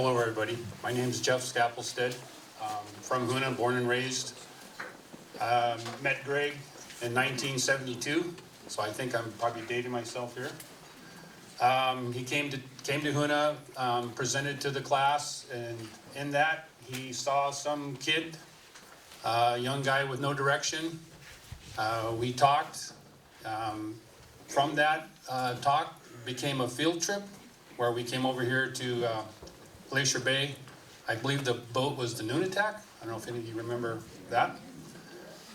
Hello everybody, my name is Jeff Skaflestad, from Hoonah, born and raised. Met Greg in 1972, so I think I'm probably dating myself here. He came to Hoonah, presented to the class, and in that he saw some kid, a young guy with no direction. We talked. From that talk became a field trip where we came over here to Glacier Bay. I believe the boat was the Hoonah. I don't know if any of you remember that.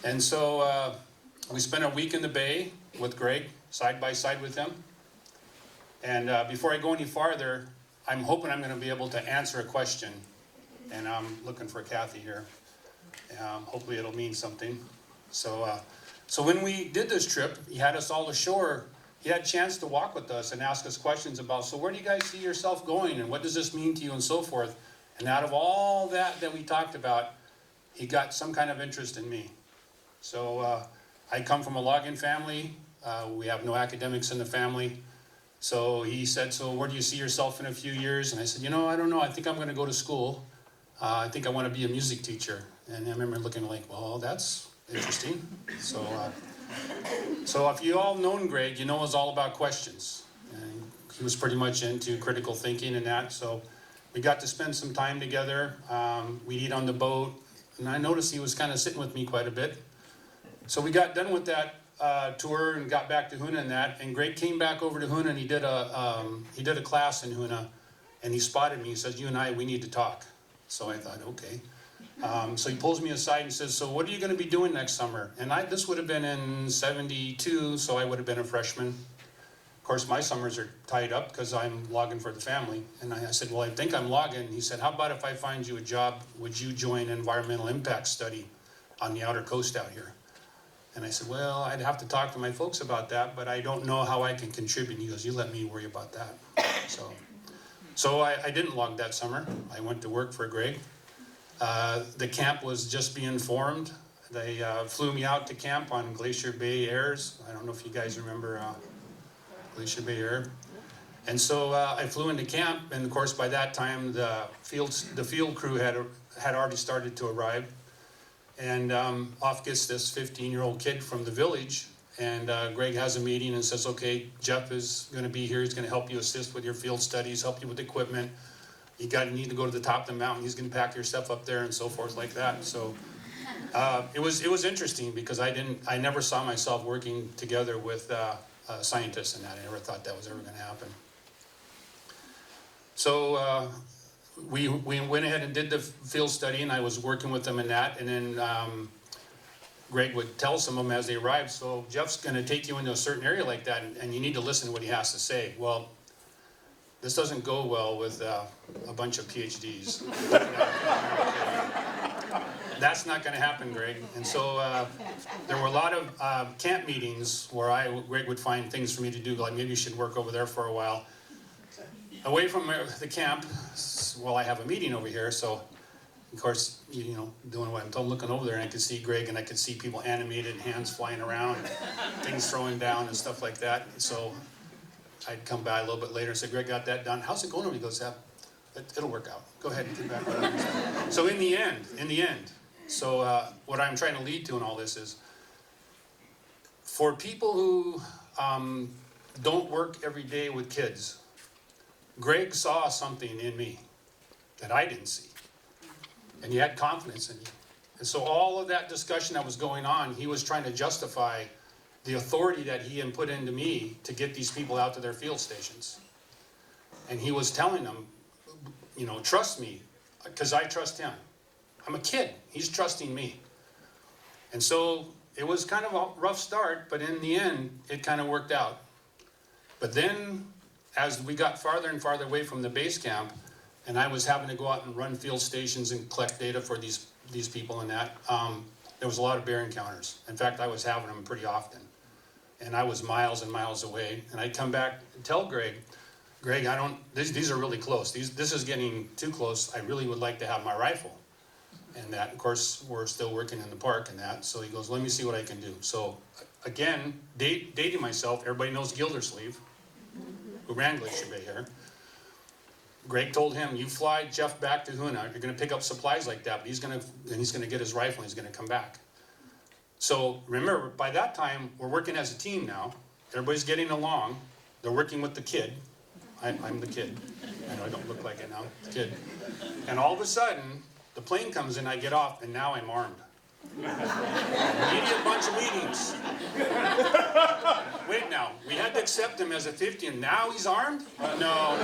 And so we spent a week in the bay with Greg, side by side with him. And before I go any farther, I'm hoping I'm going to be able to answer a question. And I'm looking for Kathy here. Hopefully it'll mean something. So when we did this trip, he had us all ashore. He had a chance to walk with us and ask us questions about, so where do you guys see yourself going? And what does this mean to you and so forth? And out of all that we talked about, he got some kind of interest in me. So I come from a logging family. We have no academics in the family. So he said, so where do you see yourself in a few years? And I said, I don't know. I think I'm going to go to school. I think I want to be a music teacher. And I remember looking like, well, that's interesting. So if you all known Greg, you know it was all about questions. And he was pretty much into critical thinking and that. So we got to spend some time together. We'd eat on the boat. And I noticed he was kind of sitting with me quite a bit. So we got done with that tour and got back to Hoonah and that. And Greg came back over to Hoonah and he did a class in Hoonah. And he spotted me. He says, you and I, we need to talk. So I thought, okay. So he pulls me aside and says, so what are you going to be doing next summer? And this would have been in 72, so I would have been a freshman. Of course, my summers are tied up because I'm logging for the family. And I said, well, I think I'm logging. He said, how about if I find you a job, would you join environmental impact study on the outer coast out here? And I said, well, I'd have to talk to my folks about that, but I don't know how I can contribute. He goes, you let me worry about that. So I didn't log that summer. I went to work for Greg. The camp was just being formed. They flew me out to camp on Glacier Bay Airs. I don't know if you guys remember Glacier Bay Air. And so I flew into camp, and of course by that time the field crew had already started to arrive. And off gets this 15-year-old kid from the village, and Greg has a meeting and says, okay, Jeff is going to be here. He's going to help you assist with your field studies, help you with equipment. You need to go to the top of the mountain. He's going to pack your stuff up there and so forth like that. So it was interesting because I never saw myself working together with scientists and that. I never thought that was ever going to happen. So we went ahead and did the field study, and I was working with them in that. And then Greg would tell some of them as they arrived, so Jeff's going to take you into a certain area like that, and you need to listen to what he has to say. Well, this doesn't go well with a bunch of PhDs. That's not going to happen, Greg. And so there were a lot of camp meetings where Greg would find things for me to do, like maybe you should work over there for a while. Away from the camp, well, I have a meeting over here, so of course, doing what I'm told, looking over there, and I could see Greg, and I could see people animated, hands flying around, and things throwing down and stuff like that. So I'd come by a little bit later and say, Greg, got that done? How's it going? He goes, yeah, it'll work out. Go ahead and get back. So in the end, so what I'm trying to lead to in all this is, for people who don't work every day with kids, Greg saw something in me that I didn't see. And he had confidence in me. And so all of that discussion that was going on, he was trying to justify the authority that he had put into me to get these people out to their field stations. And he was telling them, trust me, because I trust him. I'm a kid. He's trusting me. And so it was kind of a rough start, but in the end, it kind of worked out. But then, as we got farther and farther away from the base camp, and I was having to go out and run field stations and collect data for these people and that, there was a lot of bear encounters. In fact, I was having them pretty often. And I was miles and miles away. And I'd come back and tell Greg, these are really close. This is getting too close. I really would like to have my rifle. And that, of course, we're still working in the park and that. So he goes, let me see what I can do. So again, dating myself, everybody knows Gildersleeve, who ran Glacier Bay here. Greg told him, you fly Jeff back to Hoonah, you're gonna pick up supplies like that, but he's gonna get his rifle and he's gonna come back. So remember, by that time, we're working as a team now. Everybody's getting along. They're working with the kid. I'm the kid. I know I don't look like it now, the kid. And all of a sudden, the plane comes in, I get off, and now I'm armed. Immediate bunch of meetings. Wait now, we had to accept him as a 50 and now he's armed? No.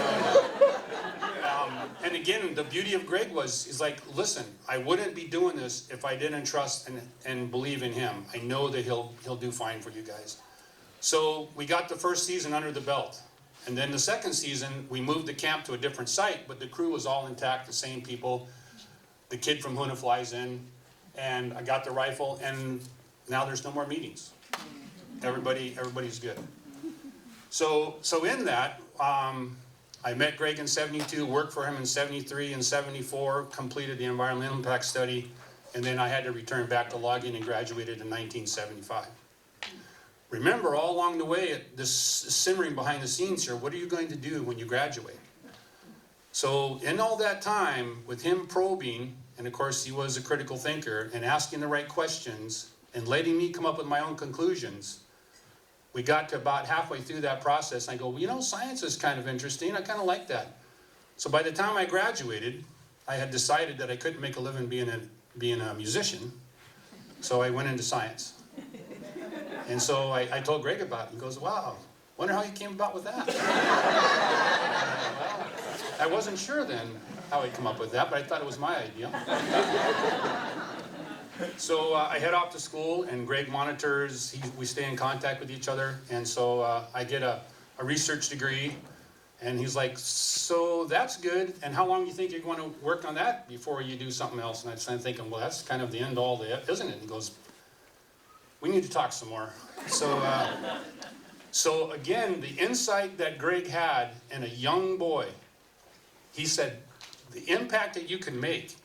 And again, the beauty of Greg was, he's like, listen, I wouldn't be doing this if I didn't trust and believe in him. I know that he'll do fine for you guys. So we got the first season under the belt. And then the second season, we moved the camp to a different site, but the crew was all intact, the same people. The kid from Hoonah flies in, and I got the rifle, and now there's no more meetings. Everybody's good. So in that, I met Greg in 72, worked for him in 73 and 74, completed the environmental impact study, and then I had to return back to logging and graduated in 1975. Remember, all along the way, this simmering behind the scenes here, what are you going to do when you graduate? So in all that time, with him probing, and of course he was a critical thinker, and asking the right questions, and letting me come up with my own conclusions, we got to about halfway through that process, and I go, well, you know, science is kind of interesting, I kind of like that. So by the time I graduated, I had decided that I couldn't make a living being a musician, so I went into science. And so I told Greg about it. He goes, wow, wonder how you came about with that. Well, I wasn't sure then how he'd come up with that, but I thought it was my idea. So I head off to school, and Greg monitors. We stay in contact with each other. And so I get a research degree. And he's like, so that's good. And how long do you think you're going to work on that before you do something else? And I'm thinking, well, that's kind of the end all, isn't it? And he goes, we need to talk some more. So again, the insight that Greg had in a young boy, he said, the impact that you can make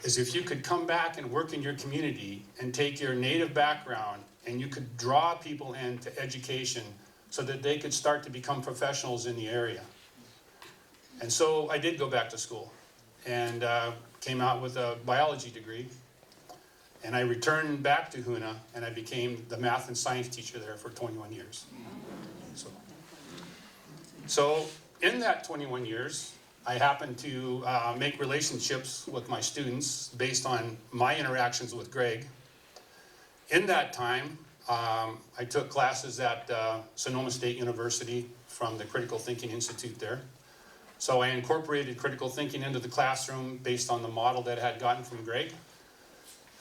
is if you could come back and work in your community and take your native background and you could draw people into education so that they could start to become professionals in the area. And so I did go back to school and came out with a biology degree. And I returned back to Hoonah, and I became the math and science teacher there for 21 years. So in that 21 years, I happened to make relationships with my students based on my interactions with Greg. In that time, I took classes at Sonoma State University from the Critical Thinking Institute there. So I incorporated critical thinking into the classroom based on the model that I had gotten from Greg.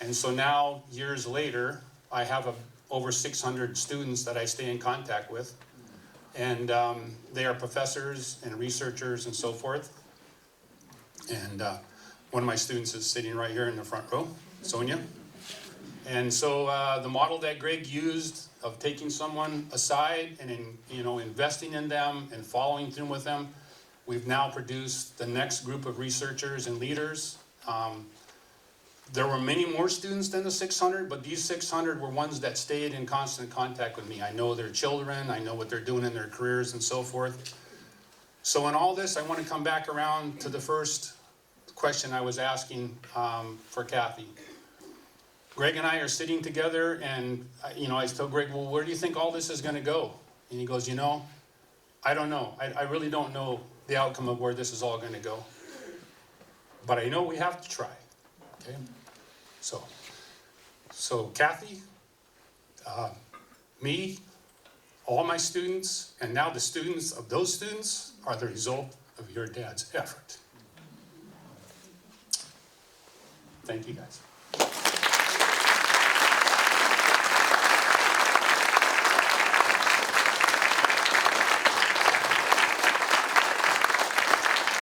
And so now, years later, I have over 600 students that I stay in contact with. And they are professors and researchers and so forth. And one of my students is sitting right here in the front row, Sonia. And so the model that Greg used of taking someone aside and investing in them and following through with them, we've now produced the next group of researchers and leaders. There were many more students than the 600, but these 600 were ones that stayed in constant contact with me. I know their children, I know what they're doing in their careers and so forth. So in all this, I want to come back around to the first question I was asking for Kathy. Greg and I are sitting together, and I told Greg, well, where do you think all this is going to go? And he goes, I don't know. I really don't know the outcome of where this is all going to go. But I know we have to try. Okay, so Kathy, me, all my students, and now the students of those students are the result of your dad's effort. Thank you, guys.